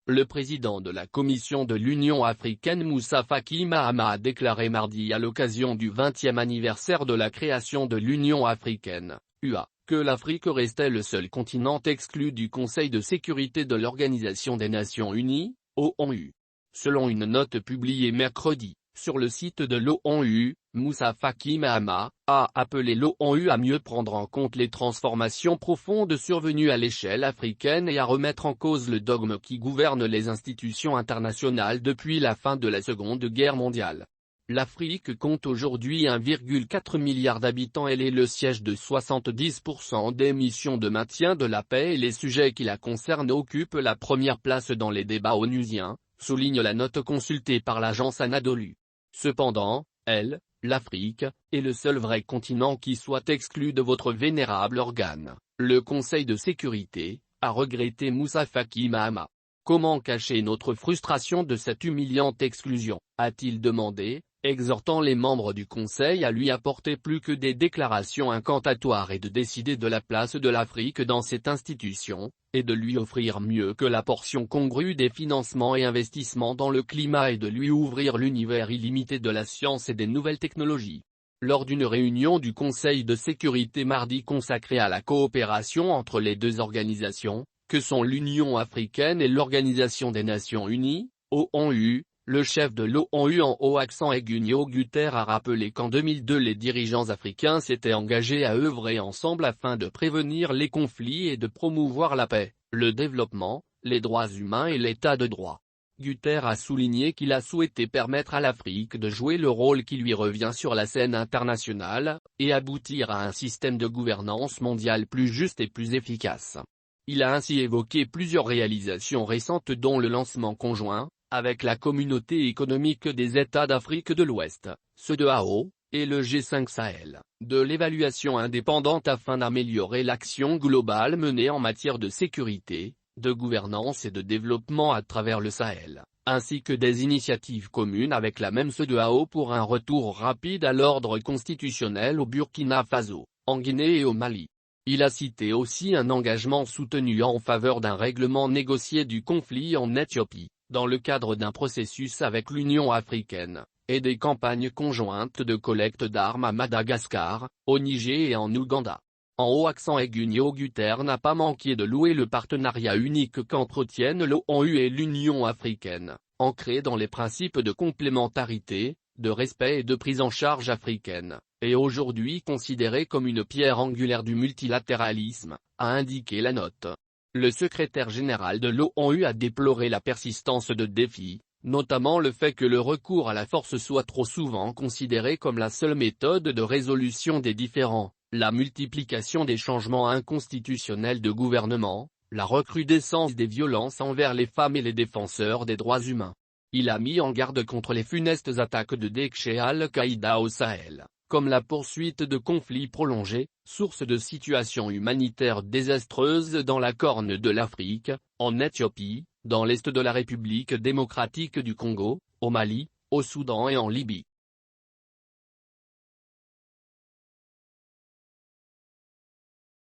Le président de la Commission de l'Union africaine Moussa Faki Mahamat a déclaré mardi à l'occasion du 20e anniversaire de la création de l'Union africaine, UA, que l'Afrique restait le seul continent exclu du Conseil de sécurité de l'Organisation des Nations Unies, ONU. Selon une note publiée mercredi, sur le site de l'ONU, Moussa Faki Mahamat a appelé l'ONU à mieux prendre en compte les transformations profondes survenues à l'échelle africaine et à remettre en cause le dogme qui gouverne les institutions internationales depuis la fin de la Seconde Guerre mondiale. L'Afrique compte aujourd'hui 1,4 milliard d'habitants. Elle est le siège de 70% des missions de maintien de la paix et les sujets qui la concernent occupent la première place dans les débats onusiens, souligne la note consultée par l'agence Anadolu. Cependant, l'Afrique, est le seul vrai continent qui soit exclu de votre vénérable organe, le Conseil de sécurité, a regretté Moussa Faki Mahamat. Comment cacher notre frustration de cette humiliante exclusion, a-t-il demandé, exhortant les membres du Conseil à lui apporter plus que des déclarations incantatoires et de décider de la place de l'Afrique dans cette institution, et de lui offrir mieux que la portion congrue des financements et investissements dans le climat et de lui ouvrir l'univers illimité de la science et des nouvelles technologies. Lors d'une réunion du Conseil de sécurité mardi consacrée à la coopération entre les deux organisations, que sont l'Union africaine et l'Organisation des Nations Unies, ONU, le chef de l'ONU en haut accent Antonio Guterres a rappelé qu'en 2002 les dirigeants africains s'étaient engagés à œuvrer ensemble afin de prévenir les conflits et de promouvoir la paix, le développement, les droits humains et l'état de droit. Guterres a souligné qu'il a souhaité permettre à l'Afrique de jouer le rôle qui lui revient sur la scène internationale, et aboutir à un système de gouvernance mondiale plus juste et plus efficace. Il a ainsi évoqué plusieurs réalisations récentes dont le lancement conjoint, avec la Communauté économique des États d'Afrique de l'Ouest, CEDEAO, et le G5 Sahel, de l'évaluation indépendante afin d'améliorer l'action globale menée en matière de sécurité, de gouvernance et de développement à travers le Sahel, ainsi que des initiatives communes avec la même CEDEAO pour un retour rapide à l'ordre constitutionnel au Burkina Faso, en Guinée et au Mali. Il a cité aussi un engagement soutenu en faveur d'un règlement négocié du conflit en Éthiopie, dans le cadre d'un processus avec l'Union africaine, et des campagnes conjointes de collecte d'armes à Madagascar, au Niger et en Ouganda. En haut accent Antonio Guterres n'a pas manqué de louer le partenariat unique qu'entretiennent l'ONU et l'Union africaine, ancré dans les principes de complémentarité, de respect et de prise en charge africaine, et aujourd'hui considéré comme une pierre angulaire du multilatéralisme, a indiqué la note. Le secrétaire général de l'ONU a déploré la persistance de défis, notamment le fait que le recours à la force soit trop souvent considéré comme la seule méthode de résolution des différends, la multiplication des changements inconstitutionnels de gouvernement, la recrudescence des violences envers les femmes et les défenseurs des droits humains. Il a mis en garde contre les funestes attaques de Daesh et Al-Qaïda au Sahel, comme la poursuite de conflits prolongés, source de situations humanitaires désastreuses dans la Corne de l'Afrique, en Éthiopie, dans l'est de la République démocratique du Congo, au Mali, au Soudan et en Libye.